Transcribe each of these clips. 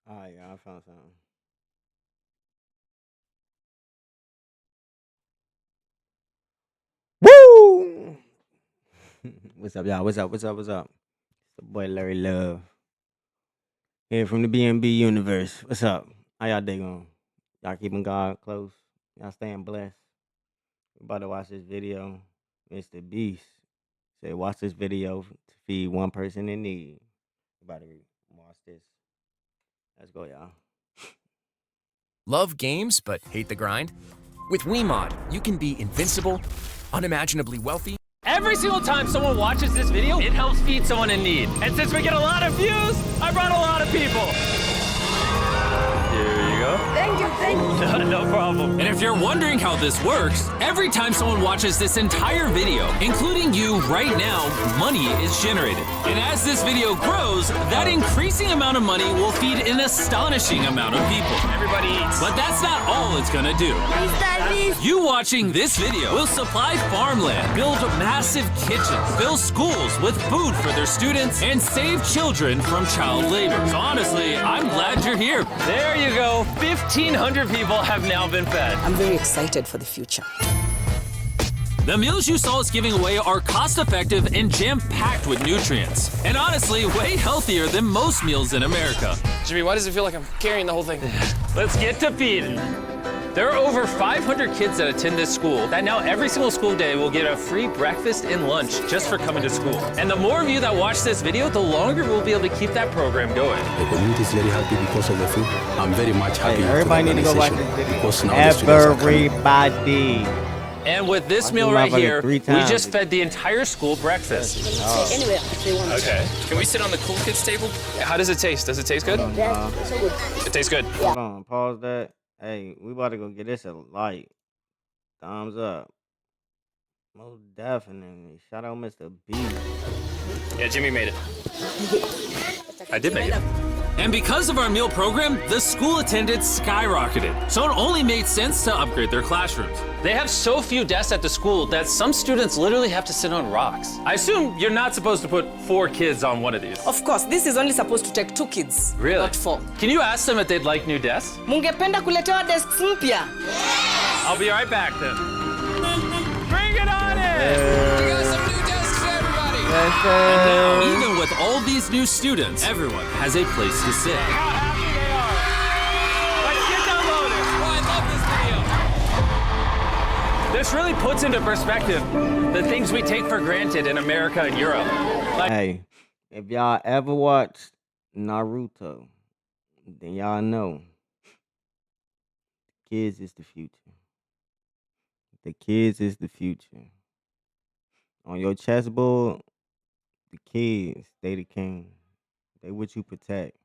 All right, y'all, I found something. Woo! What's up, y'all? What's up? What's up? What's up? It's the boy Larry Love here from the BNB universe. What's up? How y'all day going? Y'all keeping God close? Y'all staying blessed? We about to watch this video. Mr. Beast said, "Watch this video to feed one person in need." We about to watch this. Let's go, y'all. Love games but hate the grind? With WeMod, you can be invincible, unimaginably wealthy. Every single time someone watches this video, it helps feed someone in need. And since we get a lot of views, I brought a lot of people. Here you go. Thank you. No problem. And if you're wondering how this works, every time someone watches this entire video, including you right now, money is generated. And as this video grows, that increasing amount of money will feed an astonishing amount of people. Everybody eats. But that's not all it's gonna do. You watching this video will supply farmland, build massive kitchens, fill schools with food for their students, and save children from child labor. So honestly, I'm glad you're here. There you go. 1,500 people have now been fed. I'm very excited for the future. The meals you saw us giving away are cost-effective and jam-packed with nutrients. And honestly, way healthier than most meals in America. Jimmy, why does it feel like I'm carrying the whole thing? Let's get to feeding. There are over 500 kids that attend this school that now every single school day will get a free breakfast and lunch just for coming to school. And the more of you that watch this video, the longer we'll be able to keep that program going. The community is very happy because of the food. I'm very much happy. Hey, everybody need to go watch this video. Because now the students are coming. Everybody. And with this Watch meal this right motherfucker here, 3 we times. just fed the entire school breakfast. Anyway, if they want. Okay. Can we sit on the cool kids table? How does it taste? Does it taste good? So good. It tastes good. Hold on, pause that. Hey, we about to go get this a like. Thumbs up. Most definitely. Shout out Mr. B. Yeah, Jimmy made it. I did make it. And because of our meal program, the school attendance skyrocketed. So it only made sense to upgrade their classrooms. They have so few desks at the school that some students literally have to sit on rocks. I assume you're not supposed to put 4 kids on one of these. Of course, this is only supposed to take 2 kids. Really? Not 4. Can you ask them if they'd like new desks? Mungependa kuletewa desks mpya. I'll be right back then. Bring it on in! We got some new desks for everybody. Now, even with all these new students, everyone has a place to sit. How happy they are! Let's get downloaded! Oh, I love this video. This really puts into perspective the things we take for granted in America and Europe. Like, Hey, if y'all ever watched Naruto, then y'all know kids is the future. The kids is the future. On your chessboard, the kids, they the king. They what you protect.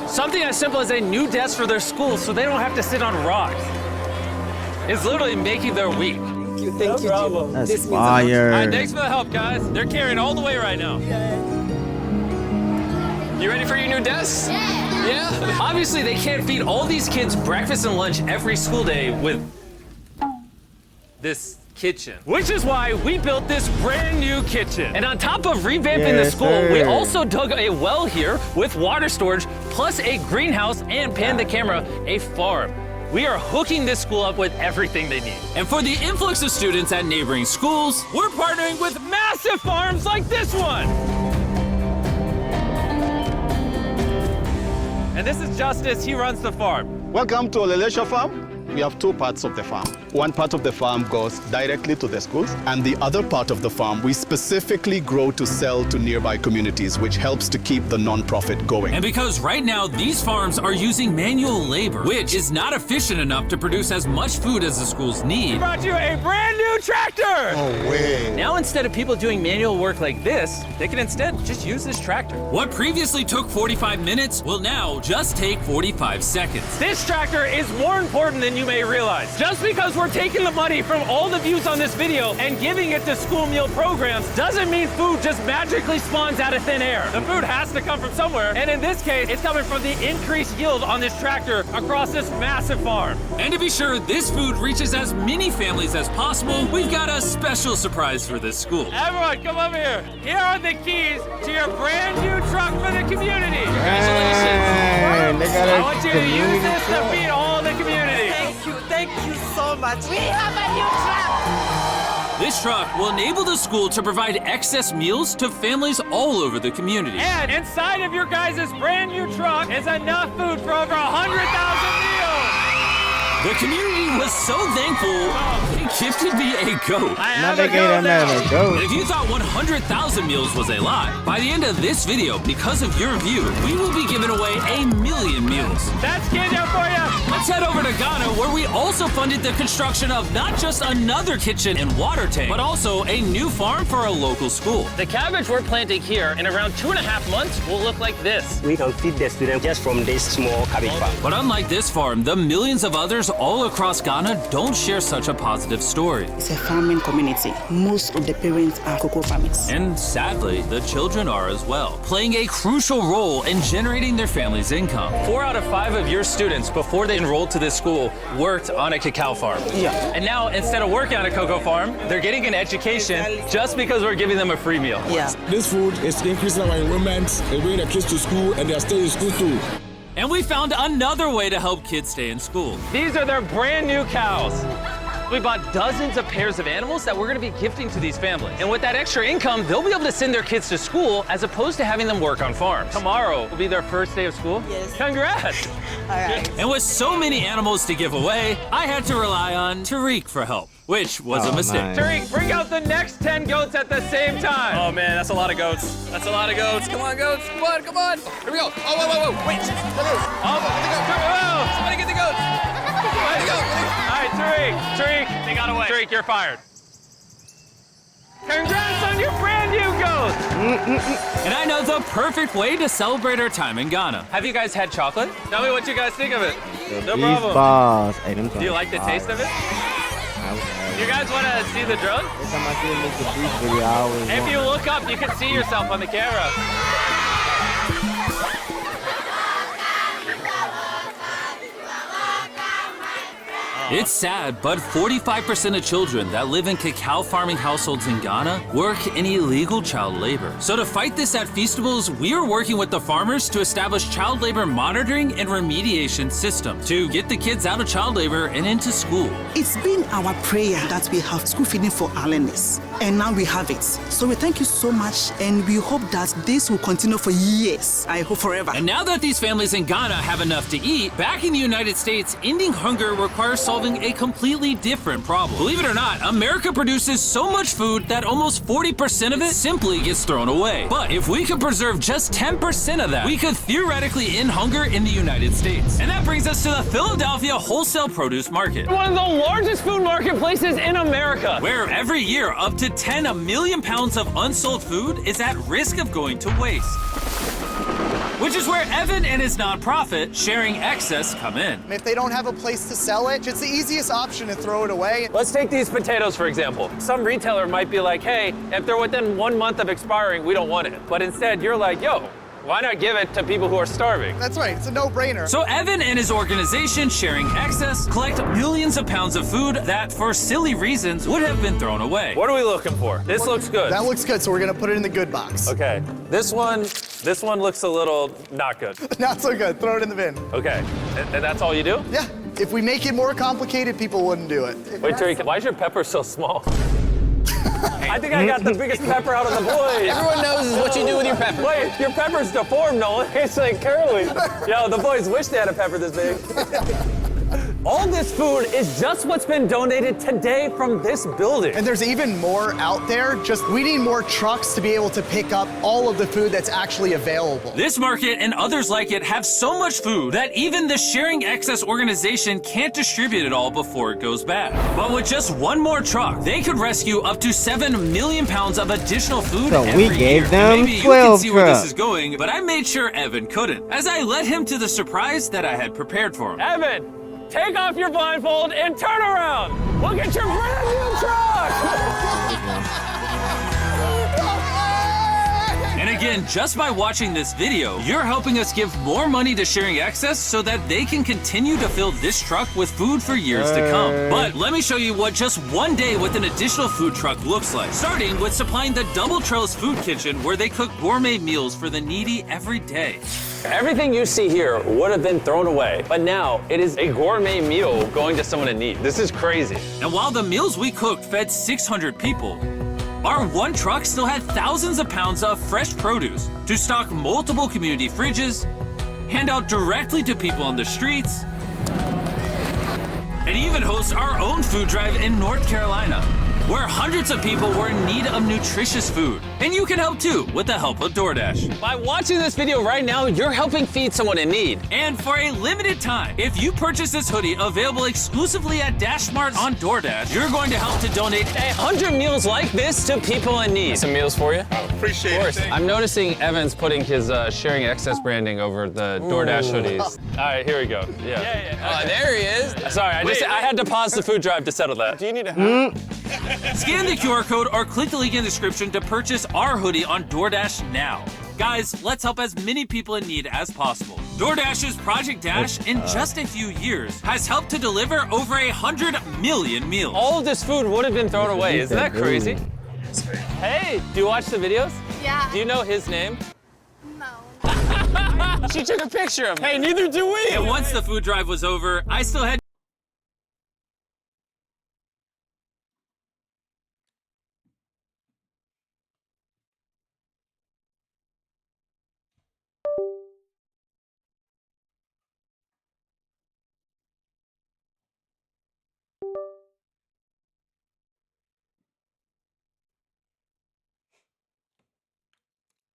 something as simple as a new desk for their school so they don't have to sit on rocks. It's literally making their week. Thank you, Jim. That's This means a lot. All right, fire. thanks for the help, guys. They're carrying all the way right now. You ready for your new desks? Yeah. Obviously, they can't feed all these kids breakfast and lunch every school day with this kitchen. Which is why we built this brand new kitchen. And on top of revamping the Yes, school, we sir. also dug a well here with water storage, plus a greenhouse, and pan the camera, a farm. We are hooking this school up with everything they need. And for the influx of students at neighboring schools, We're partnering with massive farms like this one. And this is Justice, he runs the farm. Welcome to Olelesha Farm. We have 2 parts of the farm. One part of the farm goes directly to the schools, and the other part of the farm we specifically grow to sell to nearby communities, which helps to keep the non-profit going. and because right now these farms are using manual labor, which is not efficient enough to produce as much food as the schools need. Brought you a brand new tractor. Now instead of people doing manual work like this, they can instead just use this tractor. What previously took 45 minutes will now just take 45 seconds. This tractor is more important than you may realize. Just because we're taking the money from all the views on this video and giving it to school meal programs doesn't mean food just magically spawns out of thin air. The food has to come from somewhere, and in this case, it's coming from the increased yield on this tractor across this massive farm. And to be sure this food reaches as many families as possible, we've got a special surprise for this school. Everyone, come over here. Here are the keys to your brand new truck for the community. Man, they got I want you to use community this to truck. feed all the community. Thank you so much. We have a new truck. This truck will enable the school to provide excess meals to families all over the community. And inside of your guys' brand new truck is enough food for over 100,000 meals. The community was so thankful, they gifted me a goat. Now they gave that man a And goat. if you thought 100,000 meals was a lie, by the end of this video, because of your view, we will be giving away 1,000,000 meals. That's Kenya for you. Let's head over to Ghana, where we also funded the construction of not just another kitchen and water tank, but also a new farm for a local school. The cabbage we're planting here in around 2.5 months will look like this. We can feed the students just from this small cabbage farm. But unlike this farm, the millions of others all across Ghana don't share such a positive story. It's a farming community. Most of the parents are cocoa farmers. And sadly, the children are as well, playing a crucial role in generating their family's income. 4 out of 5 of your students, before they enrolled to this school, worked on a cacao farm. Yeah. And now, instead of working on a cocoa farm, they're getting an education just because we're giving them a free meal. Yeah. This food is increasing our enrollment, they bring the kids to school, and they are staying in school too. And we found another way to help kids stay in school. These are their brand new cows. We bought dozens of pairs of animals that we're gonna be gifting to these families. And with that extra income, they'll be able to send their kids to school as opposed to having them work on farms. Tomorrow will be their first day of school. Yes. Congrats. All right. And with so many animals to give away, I had to rely on Tariq for help, which was a mistake. man. Tariq, bring out the next 10 goats at the same time. Oh man, that's a lot of goats. That's a lot of goats. Come on, goats. Come on, come on. Here we go. Oh, whoa, whoa, whoa. Wait. Somebody get the goats. Somebody go. All right, Tariq, They got away. Tariq, you're fired. Congrats on your brand new goat. And I know the perfect way to celebrate our time in Ghana. Have you guys had chocolate? Tell me what you guys think of it. No These problem. balls. Hey, them Do you like the taste of it? You guys want to see the drone? Every time I see them make the beef video, I always If want- you look up, you can see yourself on the camera. It's sad, but 45% of children that live in cacao farming households in Ghana work in illegal child labor. So to fight this at Feastables, we are working with the farmers to establish child labor monitoring and remediation system to get the kids out of child labor and into school. It's been our prayer that we have school feeding for our learners, and now we have it. So we thank you so much, and we hope that this will continue for years. I hope forever. And now that these families in Ghana have enough to eat, back in the United States, ending hunger requires solving a completely different problem. Believe it or not, America produces so much food that almost 40% of it simply gets thrown away. But if we could preserve just 10% of that, we could theoretically end hunger in the United States. And that brings us to the Philadelphia wholesale produce market, One of the largest food marketplaces in America. where every year up to 10 million pounds of unsold food is at risk of going to waste. Which is where Evan and his nonprofit, Sharing Excess, come in. If they don't have a place to sell it, it's the easiest option to throw it away. Let's take these potatoes, for example. Some retailer might be like, hey, if they're within 1 month of expiring, we don't want it. But instead, you're like, yo, why not give it to people who are starving? That's right, it's a no-brainer. So Evan and his organization, Sharing Excess, collect millions of pounds of food that, for silly reasons, would have been thrown away. What are we looking for? This looks good. That looks good, so we're gonna put it in the good box. Okay, this one looks a little not good. Not so good, throw it in the bin. Okay, and that's all you do? Yeah, if we make it more complicated, people wouldn't do it. Wait, Tariq, why is your pepper so small? I think I got the biggest pepper out of the boys. Everyone knows is what you do with your pepper. Wait, your pepper's deformed, Nolan. It's like curly. Yo, the boys wish they had a pepper this big. All this food is just what's been donated today from this building. And there's even more out there, just we need more trucks to be able to pick up all of the food that's actually available. This market and others like it have so much food that even the Sharing Excess organization can't distribute it all before it goes bad. But with just one more truck, they could rescue up to 7 million pounds of additional food So every we gave year. them Maybe you can 12 see where this trucks. is going, but I made sure Evan couldn't, as I led him to the surprise that I had prepared for him. Evan, take off your blindfold and turn around. Look at your brand new truck. And again, just by watching this video, you're helping us give more money to Sharing Access so that they can continue to fill this truck with food for years to come. But let me show you what just one day with an additional food truck looks like. Starting with supplying the Double Trellis Food Kitchen, where they cook gourmet meals for the needy every day. Everything you see here would have been thrown away, but now it is a gourmet meal going to someone in need. This is crazy. And while the meals we cooked fed 600 people, our one truck still had thousands of pounds of fresh produce to stock multiple community fridges, hand out directly to people on the streets, and even host our own food drive in North Carolina, where hundreds of people were in need of nutritious food. And you can help too with the help of DoorDash. By watching this video right now, you're helping feed someone in need. And for a limited time, if you purchase this hoodie available exclusively at DashMart on DoorDash, you're going to help to donate 100 meals like this to people in need. Some meals for you? Appreciate it. I'm noticing Evan's putting his Sharing Access branding over the DoorDash hoodies. All right, here we go. Yeah. Oh, there he is. Sorry, I had to pause the food drive to settle that. Do you need a hat? Scan the QR code or click the link in the description to purchase our hoodie on DoorDash now. Guys, let's help as many people in need as possible. DoorDash's Project Dash, in just a few years, has helped to deliver over 100 million meals. All of this food would have been thrown away. Isn't that crazy? Hey, do you watch the videos? Yeah. Do you know his name? No. She took a picture of him. Hey, neither do we. And once the food drive was over, I still had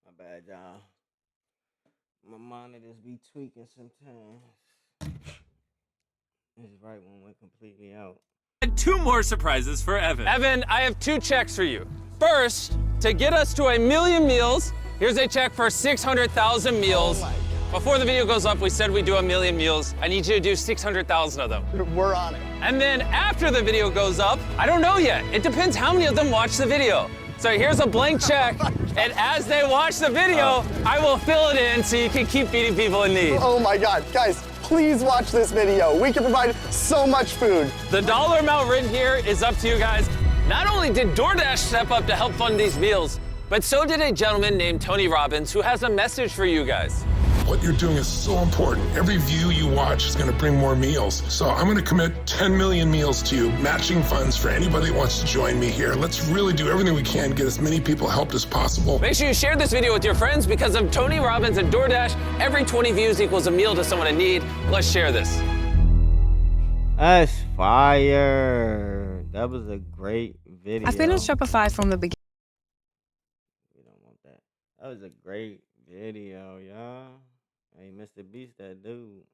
My bad, y'all. My monitors be tweaking sometimes. This right one went completely out. two more surprises for Evan. Evan, I have two checks for you. First, to get us to 1 million meals, here's a check for 600,000 meals. Before the video goes up, we said we'd do 1 million meals. I need you to do 600,000 of them. We're on it. And then after the video goes up, I don't know yet. It depends how many of them watch the video. So here's a blank check, and as they watch the video, I will fill it in so you can keep feeding people in need. Oh my God, guys, please watch this video. We can provide so much food. The dollar amount written here is up to you guys. Not only did DoorDash step up to help fund these meals, but so did a gentleman named Tony Robbins who has a message for you guys. What you're doing is so important. Every view you watch is going to bring more meals. So I'm going to commit 10 million meals to you, matching funds for anybody that wants to join me here. Let's really do everything we can to get as many people helped as possible. Make sure you share this video with your friends because of Tony Robbins and DoorDash. Every 20 views equals a meal to someone in need. Let's share this. That's fire. That was a great video. I've been on Shopify from the beginning. We don't want that. That was a great video, y'all. Hey, Mr. Beast, that dude.